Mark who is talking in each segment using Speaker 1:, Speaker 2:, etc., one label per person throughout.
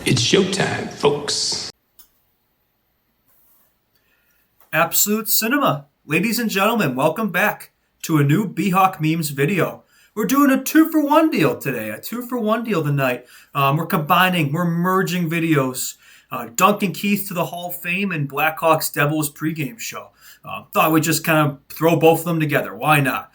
Speaker 1: It's showtime, folks.
Speaker 2: Absolute Cinema. Ladies and gentlemen, welcome back to a new B-Hawk Memes video. We're doing a 2-for-1 deal today, a 2-for-1 deal tonight. We're merging videos. Duncan Keith to the Hall of Fame and Blackhawks Devils pregame show. Thought we'd just kind of throw both of them together. Why not?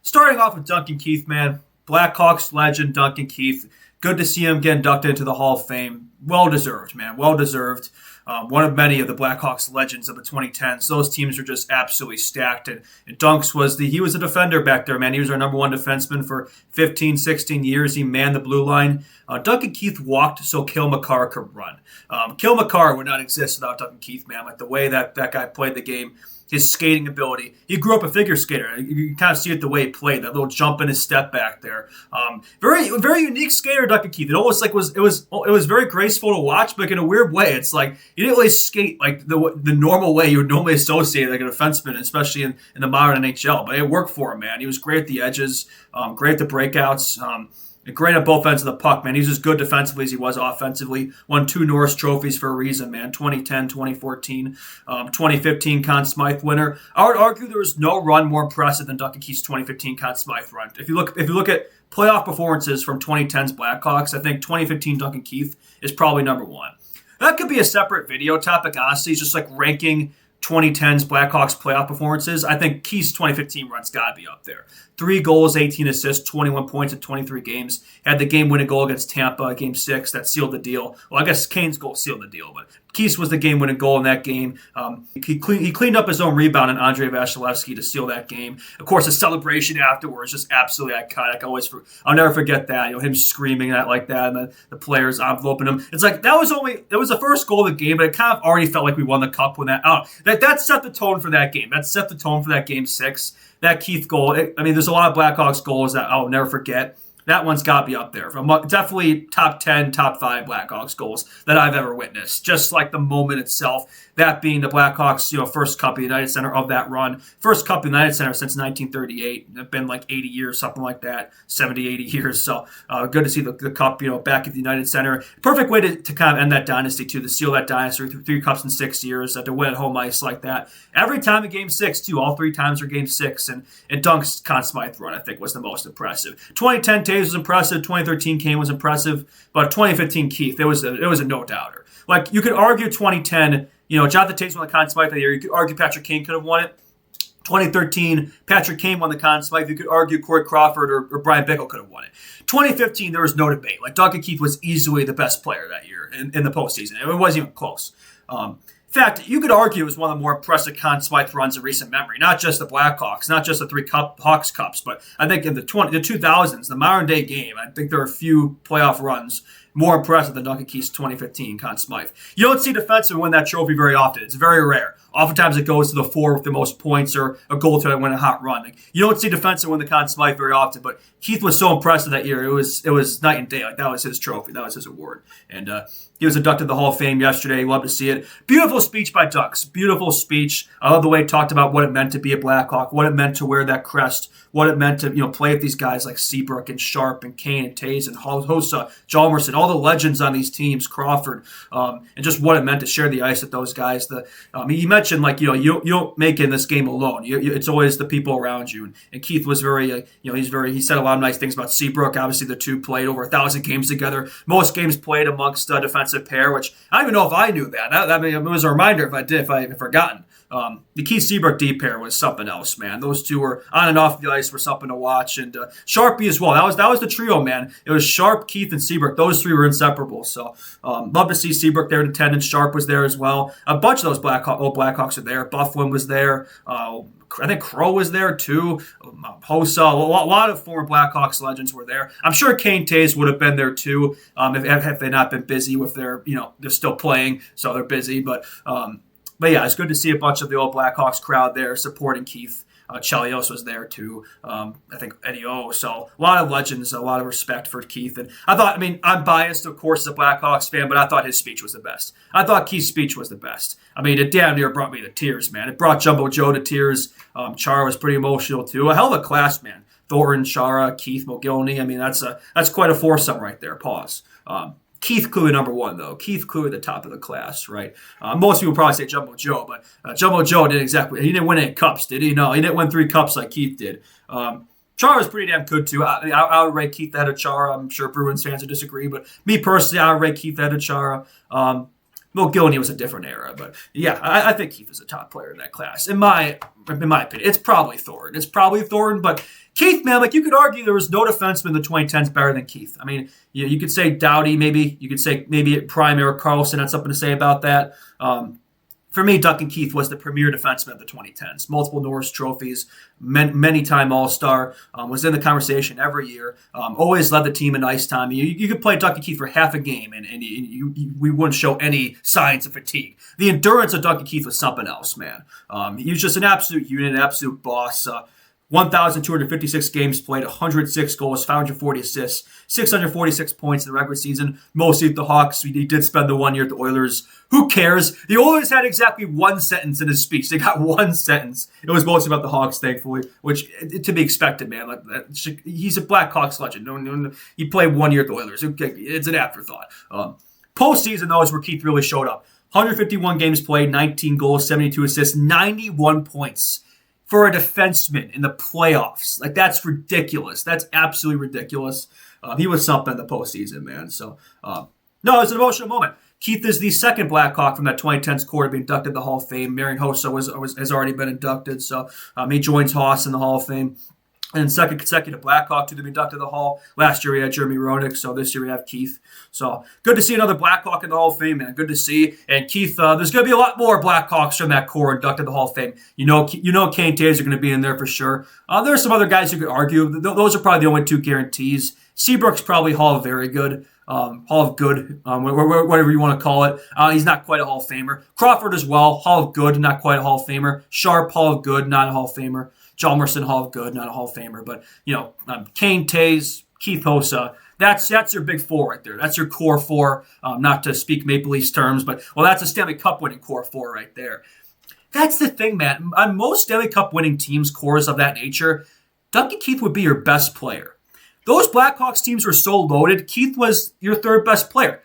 Speaker 2: Starting off with Duncan Keith, man. Blackhawks legend Duncan Keith. Good to see him get inducted into the Hall of Fame. Well deserved, man. Well deserved. One of many of the Blackhawks legends of the 2010s. Those teams are just absolutely stacked. And Dunks he was a defender back there, man. He was our number one defenseman for 15, 16 years. He manned the blue line. Duncan Keith walked so Cale Makar could run. Cale Makar would not exist without Duncan Keith, man. Like the way that guy played the game, his skating ability. He grew up a figure skater. You can kind of see it the way he played, that little jump in his step back there. Very, very unique skater, Duncan Keith. It almost like it was very graceful to watch, but like in a weird way. It's like he didn't really skate like the normal way you would normally associate like a defenseman, especially in the modern NHL. But it worked for him, man. He was great at the edges, great at the breakouts. Great at both ends of the puck, man. He was as good defensively as he was offensively. Won 2 Norris trophies for a reason, man. 2010, 2014, 2015 Conn Smythe winner. I would argue there was no run more impressive than Duncan Keith's 2015 Conn Smythe run. If you look at playoff performances from 2010's Blackhawks, I think 2015 Duncan Keith is probably number one. That could be a separate video topic, honestly. It's just like ranking 2010's Blackhawks playoff performances. I think Keith's 2015 run's got to be up there. 3 goals, 18 assists, 21 points in 23 games. Had the game-winning goal against Tampa, Game 6, that sealed the deal. Well, I guess Kane's goal sealed the deal, but Keith's was the game-winning goal in that game. He cleaned up his own rebound on Andrei Vasilevsky to seal that game. Of course, the celebration afterwards, just absolutely iconic. I'll never forget that. Him screaming that like that, and the players enveloping him. It's like that was the first goal of the game, but it kind of already felt like we won the cup when that set the tone for that game. That set the tone for that Game 6. That Keith goal, there's a lot of Blackhawks goals that I'll never forget. That one's got to be up there. Definitely top 10, top 5 Blackhawks goals that I've ever witnessed. Just like the moment itself, that being the Blackhawks, first Cup of the United Center of that run. First Cup of the United Center since 1938. It's been like 80 years, something like that, 70, 80 years. So good to see the Cup, back at the United Center. Perfect way to kind of end that dynasty, too, to seal that dynasty through 3 Cups in 6 years, to win at home ice like that. Every time in Game 6, too. All 3 times are Game 6. And Dunk's Conn Smythe run, I think, was the most impressive. 2010 Taves was impressive. 2013 Kane was impressive. But 2015 Keith, it was a no-doubter. Like, you could argue 2010, Jonathan Taves won the Conn Smythe that year. You could argue Patrick Kane could have won it. 2013, Patrick Kane won the Conn Smythe. You could argue Corey Crawford or Brian Bickle could have won it. 2015, there was no debate. Like, Duncan Keith was easily the best player that year in the postseason. It wasn't even close. In fact, you could argue it was one of the more impressive Conn Smythe runs in recent memory. Not just the Blackhawks, not just the 3 Hawks Cups, but I think in the 2000s, the modern day game, I think there are a few playoff runs more impressive than Duncan Keith's 2015 Conn Smythe. You don't see defensemen win that trophy very often. It's very rare. Oftentimes it goes to the 4 with the most points or a goaltender win a hot run. Like, you don't see defensemen win the Conn Smythe very often, but Keith was so impressive that year. It was night and day. Like, that was his trophy. That was his award. And he was inducted to the Hall of Fame yesterday. Love to see it. Beautiful speech by Ducks. Beautiful speech. I love the way he talked about what it meant to be a Blackhawk, what it meant to wear that crest, what it meant to play with these guys like Seabrook and Sharp and Kane and Taves and Hossa, Chalmerson, all the legends on these teams, Crawford, and just what it meant to share the ice with those guys. You mentioned you don't make it in this game alone. It's always the people around you. And Keith was very he said a lot of nice things about Seabrook. Obviously, the two played over 1,000 games together. Most games played amongst a defensive pair, which I don't even know if I knew that. It was a reminder if I had forgotten. The Keith Seabrook D pair was something else, man. Those two were on and off the ice were something to watch, and Sharpie as well. That was the trio, man. It was Sharp, Keith, and Seabrook. Those 3 were inseparable. So love to see Seabrook there in attendance. Sharp was there as well. A bunch of those old Blackhawks are there. Bufflin was there. I think Crow was there too. Hossa, a lot of former Blackhawks legends were there. I'm sure Kane Taves would have been there too if they not been busy with they're still playing, so they're busy. But yeah, it's good to see a bunch of the old Blackhawks crowd there supporting Keith. Chelios was there too. I think Eddie O. So a lot of legends, a lot of respect for Keith. And I'm biased, of course, as a Blackhawks fan, but I thought his speech was the best. I thought Keith's speech was the best. It damn near brought me to tears, man. It brought Jumbo Joe to tears. Chara was pretty emotional too. A hell of a class, man. Thornton, Chara, Keith, Mogilny. That's quite a foursome right there. Pause. Keith clearly number one, though. Keith clearly the top of the class, right? Most people probably say Jumbo Joe, but Jumbo Joe he didn't win any cups, did he? No, he didn't win 3 cups like Keith did. Chara was pretty damn good, too. I would rate Keith ahead of Chara. I'm sure Bruins fans would disagree, but me personally, I would rate Keith ahead of Chara. Will Gilney was a different era, but yeah, I think Keith is a top player in that class. In my opinion, it's probably Thornton. But Keith, man, like you could argue there was no defenseman in the 2010s better than Keith. I mean, you could say Doughty, maybe. You could say maybe prime Erik Karlsson had something to say about that. For me, Duncan Keith was the premier defenseman of the 2010s. Multiple Norris trophies, many-time All-Star, was in the conversation every year, always led the team in ice time. You could play Duncan Keith for half a game, and we wouldn't show any signs of fatigue. The endurance of Duncan Keith was something else, man. He was just an absolute unit, an absolute boss. 1,256 games played, 106 goals, 540 assists, 646 points in the regular season, mostly at the Hawks. He did spend the 1 year at the Oilers. Who cares? The Oilers had exactly one sentence in his speech. They got one sentence. It was mostly about the Hawks, thankfully, which to be expected, man. He's a Blackhawks legend. No, he played 1 year at the Oilers. It's an afterthought. Postseason, though, is where Keith really showed up. 151 games played, 19 goals, 72 assists, 91 points. For a defenseman in the playoffs. Like, that's ridiculous. That's absolutely ridiculous. He was something in the postseason, man. So, no, it was an emotional moment. Keith is the second Blackhawk from that 2010s core to be inducted in the Hall of Fame. Marian Hossa has already been inducted, so he joins Haas in the Hall of Fame. And second consecutive Blackhawk to be inducted in the Hall. Last year we had Jeremy Roenick, so this year we have Keith. So good to see another Blackhawk in the Hall of Fame, man. Good to see. And Keith, there's going to be a lot more Blackhawks from that core inducted in the Hall of Fame. You know Kane Taves are going to be in there for sure. There are some other guys who could argue. Those are probably the only 2 guarantees. Seabrook's probably Hall of Very Good. Hall of Good, whatever you want to call it. He's not quite a Hall of Famer. Crawford as well, Hall of Good, not quite a Hall of Famer. Sharp, Hall of Good, not a Hall of Famer. Chalmerson, Hall of Good, not a Hall of Famer. But, Kane Taves, Keith Hossa, that's your big 4 right there. That's your core 4, not to speak Maple Leafs terms, but, that's a Stanley Cup winning core 4 right there. That's the thing, man. On most Stanley Cup winning teams, cores of that nature, Duncan Keith would be your best player. Those Blackhawks teams were so loaded, Keith was your 3rd best player.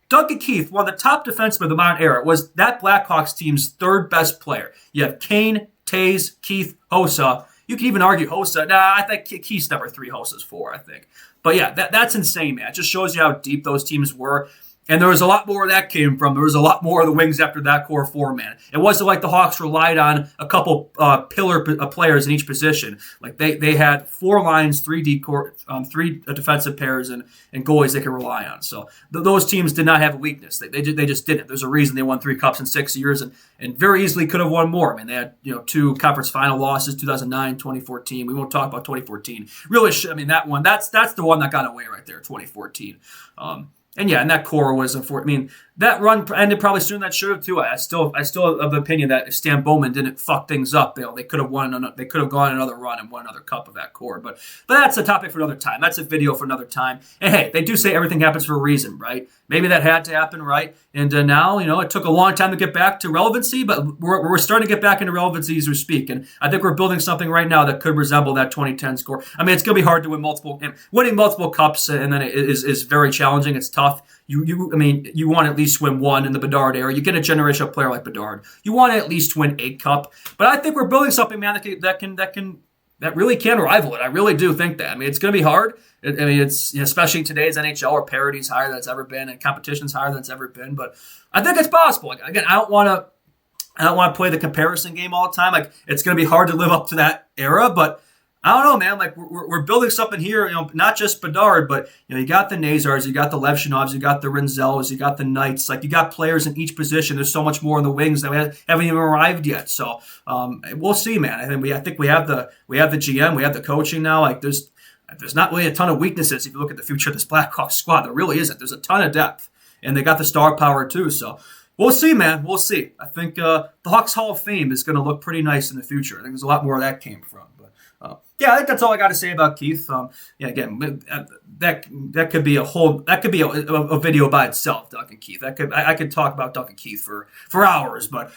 Speaker 2: Duncan Keith, one of the top defensemen of the modern era, was that Blackhawks team's 3rd best player. You have Kane, Taves, Keith, Hossa. You can even argue Hossa. Nah, I think Keith's number 3, Hossa's 4, I think. But yeah, that's insane, man. It just shows you how deep those teams were. And there was a lot more where that came from. There was a lot more of the wings after that core 4, man. It wasn't like the Hawks relied on a couple pillar players in each position. Like they had 4 lines, 3 defensive pairs, and goalies they could rely on. So those teams did not have a weakness. They just didn't. There's a reason they won 3 cups in 6 years, and very easily could have won more. I mean, they had 2 conference final losses, 2009, 2014. We won't talk about 2014. Really, that one. That's the one that got away right there, 2014. And that core was that run ended probably sooner than that should have too. I still of the opinion that if Stan Bowman didn't fuck things up, they could have won. They could have gone another run and won another cup of that core. But that's a topic for another time. That's a video for another time. And hey, they do say everything happens for a reason, right? Maybe that had to happen, right? And now it took a long time to get back to relevancy, but we're starting to get back into relevancy as we speak. And I think we're building something right now that could resemble that 2010 score. It's going to be hard to winning multiple cups, and then it is very challenging. It's tough. You want to at least win 1 in the Bedard era. You get a generational player like Bedard. You want to at least win a cup. But I think we're building something, man, that really can rival it. I really do think that. It's going to be hard. It's especially in today's NHL where parity's higher than it's ever been and competition's higher than it's ever been. But I think it's possible. Again, I don't want to play the comparison game all the time. It's going to be hard to live up to that era, but I don't know, man. We're building something here, not just Bedard, but you got the Nazars, you got the Levshinovs, you got the Rinzels, you got the Knights. You got players in each position. There's so much more in the wings that we haven't even arrived yet. So we'll see, man. I think we have the GM, we have the coaching now. There's not really a ton of weaknesses if you look at the future of this Blackhawks squad. There really isn't. There's a ton of depth, and they got the star power too. So we'll see, man. We'll see. I think the Hawks Hall of Fame is going to look pretty nice in the future. I think there's a lot more where that came from. I think that's all I got to say about Keith. Again, that could be a video by itself, Duncan Keith. I could talk about Duncan Keith for hours, but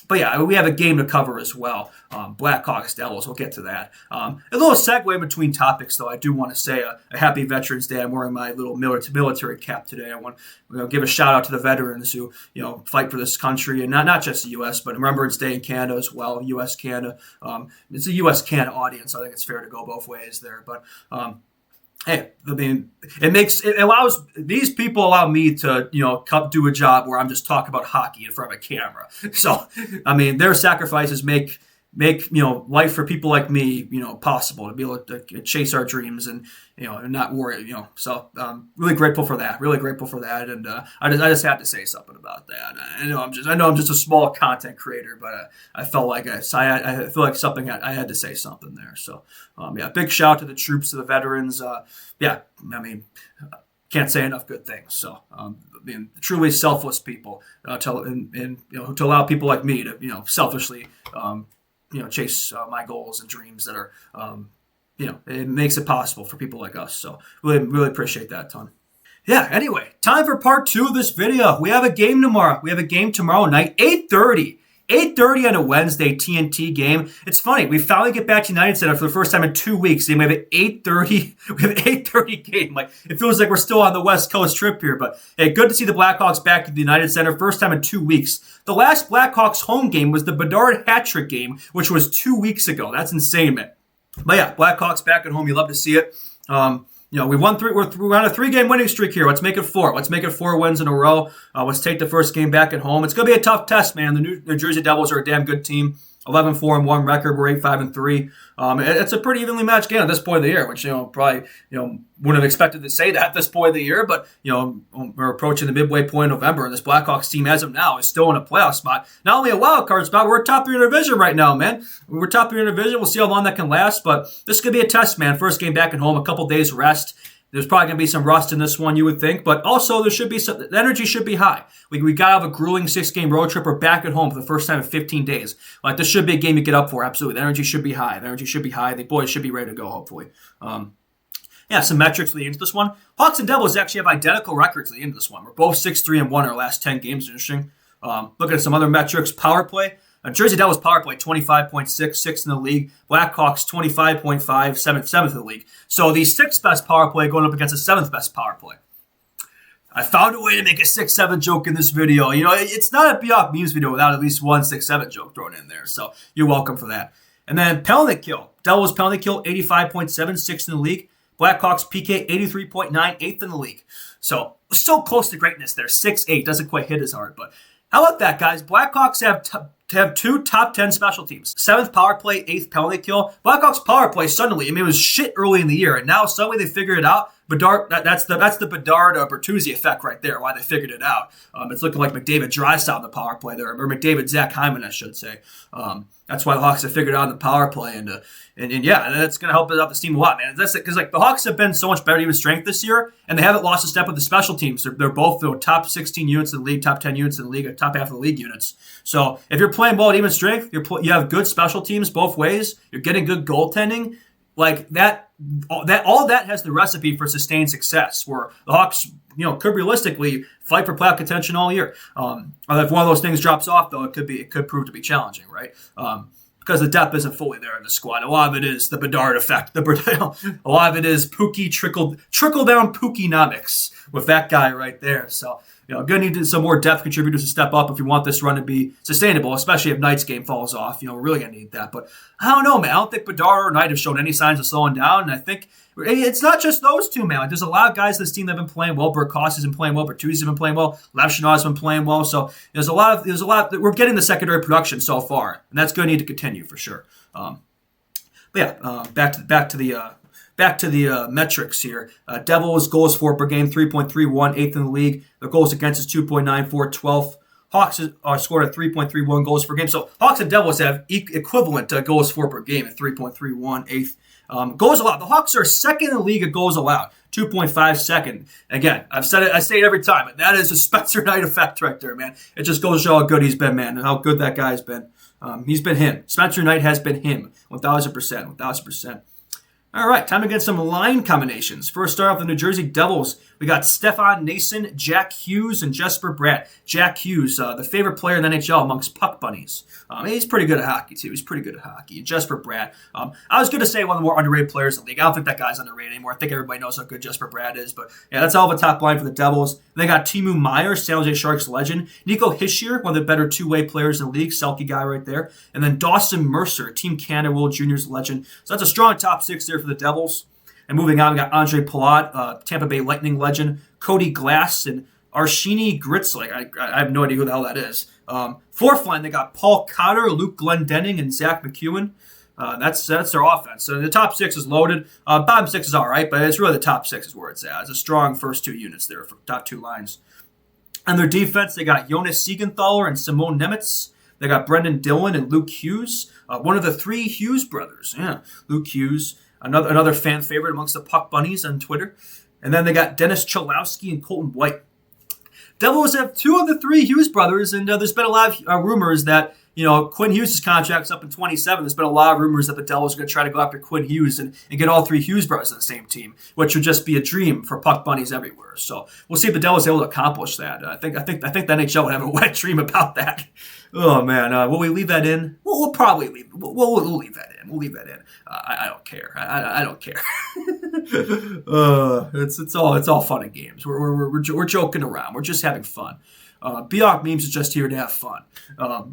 Speaker 2: But yeah, we have a game to cover as well. Blackhawks, Devils, we'll get to that. A little segue between topics, though. I do want to say a happy Veterans Day. I'm wearing my little military cap today. I want to give a shout out to the veterans who fight for this country, and not just the U.S., but Remembrance Day in Canada as well. U.S. Canada. It's a U.S. Canada audience, so I think it's fair to go both ways there. But hey, I mean, these people allow me to, do a job where I'm just talking about hockey in front of a camera. So, I mean, their sacrifices make life for people like me, possible to be able to chase our dreams and not worry, So, really grateful for that. Really grateful for that, and I just had to say something about that. I know I'm just a small content creator, but I felt like I feel like something I had to say something there. So, big shout out to the troops, to the veterans. Can't say enough good things. So, truly selfless people to allow people like me to selfishly chase my goals and dreams that are it makes it possible for people like us. So really appreciate that a ton. Yeah, anyway, time for part 2 of this video. We have a game tomorrow. We have a game tomorrow night, 8:30. 8:30 on a Wednesday TNT game. It's funny. We finally get back to United Center for the first time in 2 weeks. And we have an 8:30. We have an 8:30 game. Like, it feels like we're still on the West Coast trip here. But hey, good to see the Blackhawks back at the United Center. First time in 2 weeks. The last Blackhawks home game was the Bedard hat-trick game, which was 2 weeks ago. That's insane, man. But yeah, Blackhawks back at home. You love to see it. We won 3. We're on a 3-game winning streak here. Let's make it 4. Let's make it 4 wins in a row. Let's take the first game back at home. It's going to be a tough test, man. The New Jersey Devils are a damn good team. 11-4-1 record. We're 8-5-3. It's a pretty evenly matched game at this point of the year, which probably wouldn't have expected to say that at this point of the year. But we're approaching the midway point in November, and this Blackhawks team, as of now, is still in a playoff spot. Not only a wild card spot, we're top 3 in our division right now, man. We're top 3 in our division. We'll see how long that can last, but this could be a test, man. First game back at home, a couple days rest. There's probably going to be some rust in this one, you would think, but also there should be the energy should be high. We got to have a grueling 6-game road trip. We're back at home for the first time in 15 days. Like, this should be a game you get up for, absolutely. The energy should be high. The boys should be ready to go, hopefully. Some metrics leading into this one. Hawks and Devils actually have identical records leading into this one. We're both 6-3-1 our last 10 games. Interesting. Look at some other metrics. Power play. Jersey Devils power play 25.6, 6th in the league. Blackhawks 25.5, 7th in the league. So the 6th best power play going up against the 7th best power play. I found a way to make a 6-7 joke in this video. It's not a BOK Memes video without at least one 6-7 joke thrown in there. So you're welcome for that. And then penalty kill. Devils penalty kill 85.7, 6th in the league. Blackhawks PK 83.9, 8th in the league. So close to greatness there. 6-8 doesn't quite hit as hard, but how about that, guys? Blackhawks have 2 top 10 special teams. 7th power play, 8th penalty kill. Blackhawks power play suddenly, it was shit early in the year, and now suddenly they figured it out. Bedard, that's the Bedard Bertuzzi effect right there, why they figured it out. It's looking like McDavid Drysdale on the power play there, or McDavid Zach Hyman, I should say. That's why the Hawks have figured out the power play, and that's going to help out the team a lot, man. That's because the Hawks have been so much better even strength this year, and they haven't lost a step with the special teams. They're both top 16 units in the league, top 10 units in the league, top half of the league units. So if you're playing well at even strength, you have good special teams both ways. You're getting good goaltending. Like that, all that has the recipe for sustained success. Where the Hawks, could realistically fight for playoff contention all year. If one of those things drops off, though, it could prove to be challenging, right? Because the depth isn't fully there in the squad. A lot of it is the Bedard effect. A lot of it is Pookie trickle down Pookie-nomics with that guy right there. So. Going to need some more depth contributors to step up if you want this run to be sustainable, especially if Knight's game falls off. We're really going to need that. But I don't know, man. I don't think Bedard or Knight have shown any signs of slowing down. And I think it's not just those two, man. Like, there's a lot of guys in this team that have been playing well. Burkos has been playing well. Bertuzzi's been playing well. Levchenov has been playing well. So there's a lot. We're getting the secondary production so far, and that's going to need to continue for sure. Back to the metrics here. Devils goals for per game, 3.31, 8th in the league. Their goals against is 2.94, 12th. Hawks are scored at 3.31 goals per game. So Hawks and Devils have equivalent goals for per game at 3.31, 8th. Goals allowed. The Hawks are 2nd in the league at goals allowed, 2.52. Again, I say it every time, but that is a Spencer Knight effect right there, man. It just goes to show how good he's been, man, and how good that guy's been. He's been him. Spencer Knight has been him, 1,000%. All right, time to get some line combinations. First, start off the New Jersey Devils. We got Stefan Nason, Jack Hughes, and Jesper Bratt. Jack Hughes, the favorite player in the NHL amongst puck bunnies. He's pretty good at hockey, too. He's pretty good at hockey. And Jesper Bratt, I was going to say one of the more underrated players in the league. I don't think that guy's underrated anymore. I think everybody knows how good Jesper Bratt is. But, yeah, that's all of a top line for the Devils. And they got Timu Meyer, San Jose Sharks legend. Nico Hischier, one of the better two-way players in the league. Selke guy right there. And then Dawson Mercer, Team Canada World Juniors legend. So that's a strong top six there for the Devils. And moving on, we got Andre Palat, Tampa Bay Lightning legend, Cody Glass, and Arshini Gritzlik. I have no idea who the hell that is. Fourth line, they got Paul Cotter, Luke Glendening, and Zach McEwen. That's their offense. So the top six is loaded. Bottom six is all right, but it's really the top six is where it's at. It's a strong first two units there for top two lines. And their defense, they got Jonas Siegenthaler and Simone Nemitz. They got Brendan Dillon and Luke Hughes, one of the three Hughes brothers. Yeah, Luke Hughes. Another fan favorite amongst the Puck Bunnies on Twitter. And then they got Dennis Cholowski and Colton White. Devils have two of the three Hughes brothers, and there's been a lot of rumors that, Quinn Hughes' contract's up in 27. There's been a lot of rumors that the Devils are going to try to go after Quinn Hughes and get all three Hughes brothers on the same team, which would just be a dream for Puck Bunnies everywhere. So we'll see if the Devils are able to accomplish that. I think the NHL would have a wet dream about that. Oh man, will we leave that in? We'll probably leave. We'll leave that in. We'll leave that in. I don't care. I don't care. It's all fun and games. We're joking around. We're just having fun. BHawk Memes is just here to have fun.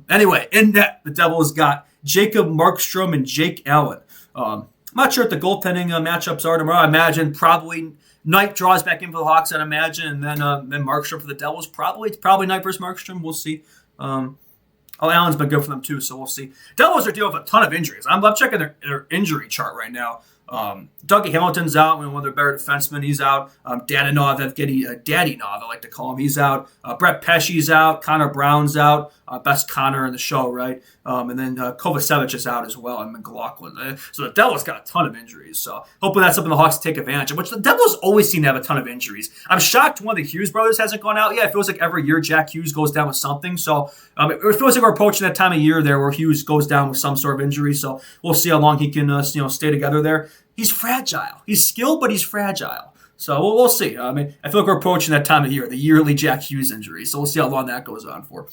Speaker 2: Anyway, in net, the Devils got Jacob Markstrom and Jake Allen. I'm not sure what the goaltending matchups are tomorrow. I imagine probably Knight draws back in for the Hawks, I'd imagine, and then Markstrom for the Devils. Probably Knight versus Markstrom. We'll see. Allen's been good for them too, so we'll see. Devils are dealing with a ton of injuries. I'm checking their injury chart right now. Dougie Hamilton's out, one of their better defensemen. He's out. Dadonov, Daddy Nov, I like to call him. He's out. Brett Pesci's out. Connor Brown's out. Best Connor in the show, right? And then Kovacevic is out as well, and McLaughlin. So the Devils got a ton of injuries. So hopefully that's something the Hawks take advantage of, which the Devils always seem to have a ton of injuries. I'm shocked one of the Hughes brothers hasn't gone out. Yeah, it feels like every year Jack Hughes goes down with something. So it feels like we're approaching that time of year there where Hughes goes down with some sort of injury. So we'll see how long he can stay together there. He's fragile. He's skilled, but he's fragile. So we'll see. I feel like we're approaching that time of year, the yearly Jack Hughes injury. So we'll see how long that goes on for.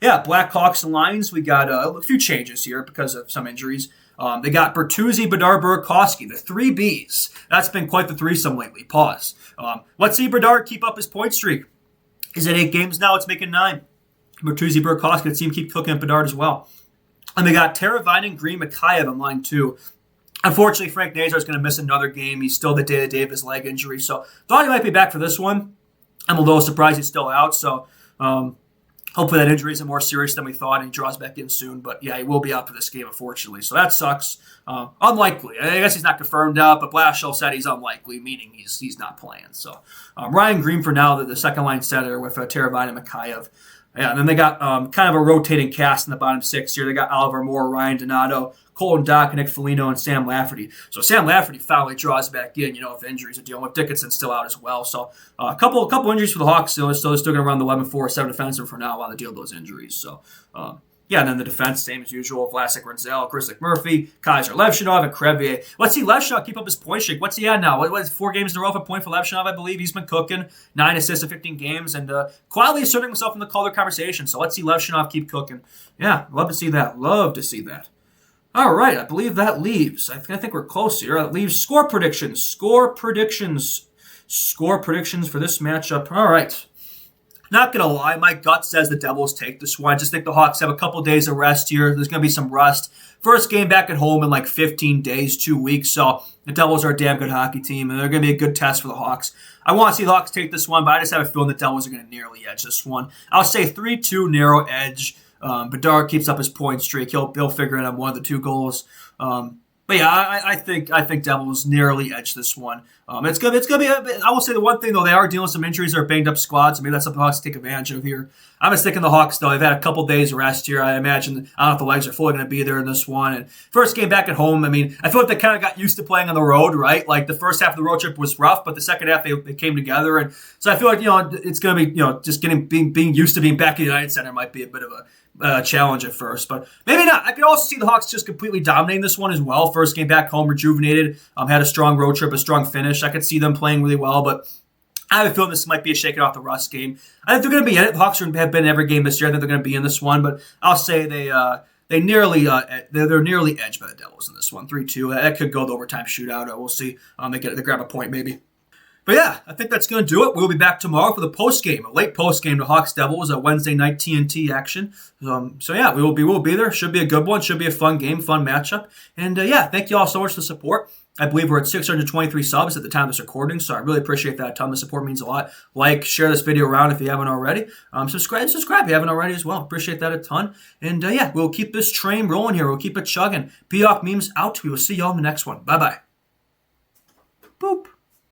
Speaker 2: Yeah, Blackhawks and Lions, we got a few changes here because of some injuries. They got Bertuzzi, Bedard, Burakovsky, the three Bs. That's been quite the threesome lately. Pause. Let's see Bedard keep up his point streak. He's at 8 games now. It's making 9. Bertuzzi, Burakovsky, the team keep cooking at Bedard as well. And they got Teravainen, Green, Mikheyev on line 2. Unfortunately, Frank Nazar is going to miss another game. He's still the day-to-day of his leg injury. So thought he might be back for this one. I'm a little surprised he's still out. So hopefully that injury isn't more serious than we thought and he draws back in soon. But yeah, he will be out for this game, unfortunately. So that sucks. Unlikely. I guess he's not confirmed out, but Blashill said he's unlikely, meaning he's not playing. So Ryan Green for now, the second-line center with Teravainen and Mikheyev. Yeah, and then they got kind of a rotating cast in the bottom 6 here. They got Oliver Moore, Ryan Donato, Colton Dock, Nick Foligno, and Sam Lafferty. So Sam Lafferty finally draws back in, if the injuries are dealing with. Dickinson's still out as well. So a couple injuries for the Hawks. So they're still going to run the 11-4-7 defensive for now while they deal with those injuries. So, and then the defense, same as usual. Vlasic, Renzel, Grizzlick Murphy, Kaiser Levshinov, and Crevier. Let's see Levshinov keep up his point streak. What's he at now? What is 4 games in a row for point for Levshinov, I believe. He's been cooking. 9 assists in 15 games and quietly asserting himself in the Calder conversation. So let's see Levshinov keep cooking. Yeah, love to see that. Love to see that. All right, I believe that leaves. I think we're close here. That leaves score predictions. Score predictions for this matchup. All right. Not going to lie, my gut says the Devils take this one. I just think the Hawks have a couple days of rest here. There's going to be some rust. First game back at home in like 15 days, 2 weeks. So the Devils are a damn good hockey team, and they're going to be a good test for the Hawks. I want to see the Hawks take this one, but I just have a feeling the Devils are going to nearly edge this one. I'll say 3-2 narrow edge. Bedard keeps up his point streak. He'll figure it out one of the 2 goals. But yeah, I think Devils nearly edge this one. It's gonna be. I will say the one thing though, they are dealing with some injuries. They're banged up squads. So maybe that's something the Hawks take advantage of here. I'm just thinking the Hawks though. They've had a couple days rest here. I imagine. I don't know if the legs are fully going to be there in this one. And first game back at home. I feel like they kind of got used to playing on the road, right? Like the first half of the road trip was rough, but the second half they came together. And so I feel like it's going to be just being used to being back in the United Center might be a bit of challenge at first, but maybe not. I could also see the Hawks just completely dominating this one as well. First game back home, rejuvenated, had a strong road trip, a strong finish. I could see them playing really well, but I have a feeling this might be a shaking off the rust game. I think they're going to be in it. The Hawks have been in every game this year. I think they're going to be in this one, but I'll say they're nearly edged by the Devils in this one, 3-2. That could go to overtime shootout. We'll see. They grab a point maybe. But yeah, I think that's going to do it. We'll be back tomorrow for the post game, a late post game to Hawks Devils, a Wednesday night TNT action. So yeah, we will be there. Should be a good one. Should be a fun game, fun matchup. And yeah, thank you all so much for the support. I believe we're at 623 subs at the time of this recording, so I really appreciate that a ton. The support means a lot. Like, share this video around if you haven't already. Subscribe if you haven't already as well. Appreciate that a ton. And yeah, we'll keep this train rolling here. We'll keep it chugging. BHawk Memes out. We will see y'all in the next one. Bye-bye. Boop.